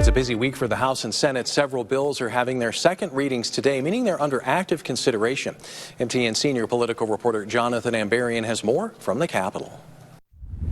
It's a busy week for the House and Senate. Several bills are having their second readings today, meaning they're under active consideration. MTN senior political reporter Jonathan Ambarian has more from the Capitol.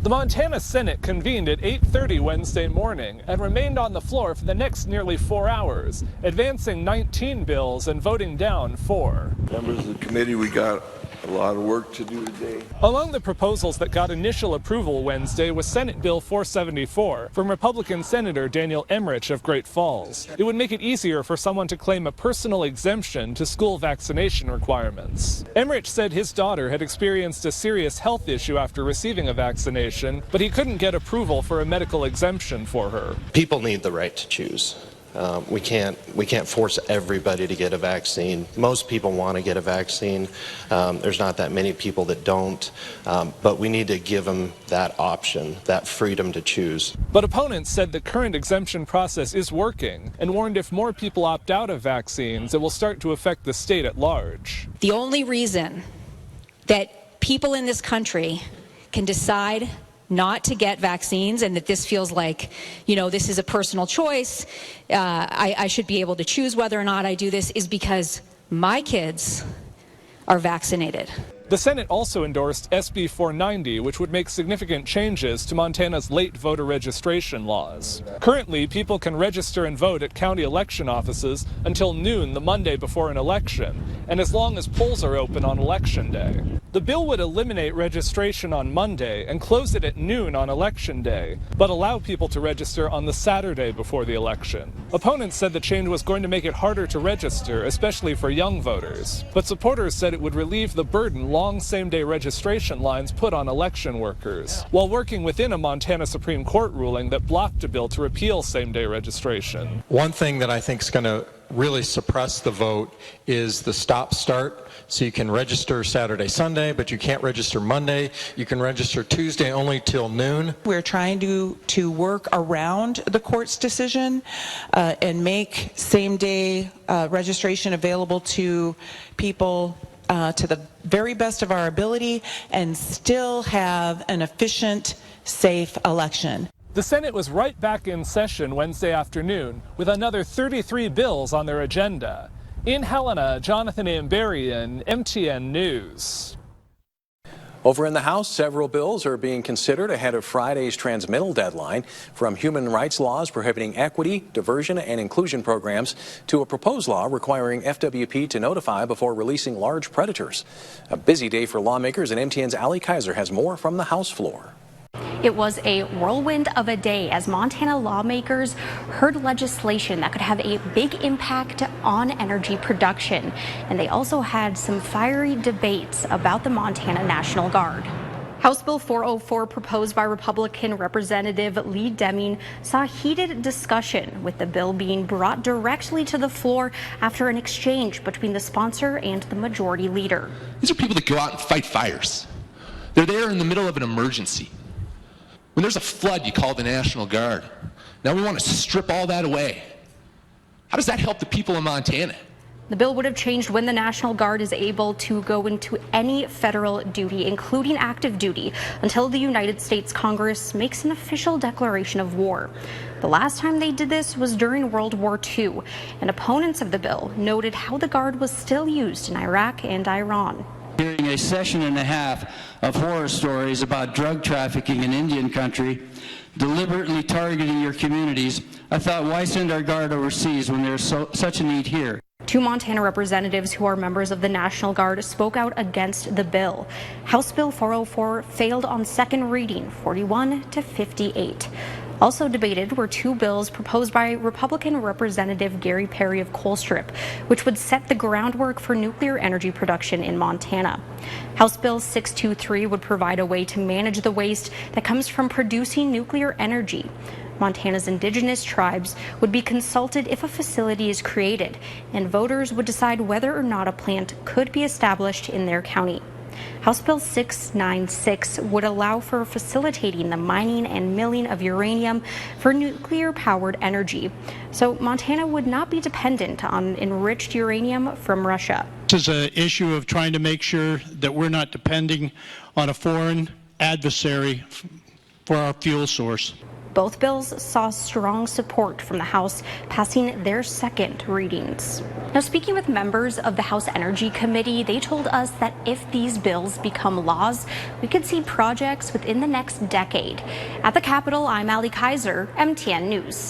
The Montana Senate convened at 8:30 Wednesday morning and remained on the floor for the next nearly 4 hours, advancing 19 bills and voting down 4. Members of the committee, we got a lot of work to do today. Among the proposals that got initial approval Wednesday was Senate Bill 474 from Republican Senator Daniel Emmerich of Great Falls. It would make it easier for someone to claim a personal exemption to school vaccination requirements. Emmerich said his daughter had experienced a serious health issue after receiving a vaccination, but he couldn't get approval for a medical exemption for her. People need the right to choose. We can't force everybody to get a vaccine. Most people want to get a vaccine. There's not that many people that don't, but we need to give them that option, that freedom to choose. But opponents said the current exemption process is working and warned if more people opt out of vaccines, it will start to affect the state at large. The only reason that people in this country can decide not to get vaccines, and that this feels like, this is a personal choice, I should be able to choose whether or not I do this, is because my kids are vaccinated. The Senate also endorsed SB 490, which would make significant changes to Montana's late voter registration laws. Currently, people can register and vote at county election offices until noon the Monday before an election, and as long as polls are open on Election Day. The bill would eliminate registration on Monday and close it at noon on Election Day, but allow people to register on the Saturday before the election. Opponents said the change was going to make it harder to register, especially for young voters. But supporters said it would relieve the burden long same-day registration lines put on election workers, while working within a Montana Supreme Court ruling that blocked a bill to repeal same-day registration. One thing that I think is going to really suppress the vote is the stop-start. So you can register Saturday, Sunday, but you can't register Monday. You can register Tuesday only till noon. We're trying to work around the court's decision and make same-day registration available to people to the very best of our ability and still have an efficient, safe election. The Senate was right back in session Wednesday afternoon with another 33 bills on their agenda. In Helena, Jonathan Ambarian, MTN News. Over in the House, several bills are being considered ahead of Friday's transmittal deadline, from human rights laws prohibiting equity, diversion, and inclusion programs to a proposed law requiring FWP to notify before releasing large predators. A busy day for lawmakers, and MTN's Ali Kaiser has more from the House floor. It was a whirlwind of a day as Montana lawmakers heard legislation that could have a big impact on energy production. And they also had some fiery debates about the Montana National Guard. House Bill 404, proposed by Republican Representative Lee Deming, saw heated discussion, with the bill being brought directly to the floor after an exchange between the sponsor and the majority leader. These are people that go out and fight fires. They're there in the middle of an emergency. When there's a flood, you call the National Guard. Now we want to strip all that away. How does that help the people of Montana? The bill would have changed when the National Guard is able to go into any federal duty, including active duty, until the United States Congress makes an official declaration of war. The last time they did this was during World War II, and opponents of the bill noted how the Guard was still used in Iraq and Iran. Hearing a session and a half of horror stories about drug trafficking in Indian country, deliberately targeting your communities, I thought, why send our Guard overseas when there's such a need here? Two Montana representatives who are members of the National Guard spoke out against the bill. House Bill 404 failed on second reading, 41 to 58. Also debated were two bills proposed by Republican Representative Gary Perry of Colstrip, which would set the groundwork for nuclear energy production in Montana. House Bill 623 would provide a way to manage the waste that comes from producing nuclear energy. Montana's indigenous tribes would be consulted if a facility is created, and voters would decide whether or not a plant could be established in their county. House Bill 696 would allow for facilitating the mining and milling of uranium for nuclear-powered energy, so Montana would not be dependent on enriched uranium from Russia. This is an issue of trying to make sure that we're not depending on a foreign adversary for our fuel source. Both bills saw strong support from the House, passing their second readings. Now, speaking with members of the House Energy Committee, they told us that if these bills become laws, we could see projects within the next decade. At the Capitol, I'm Ali Kaiser, MTN News.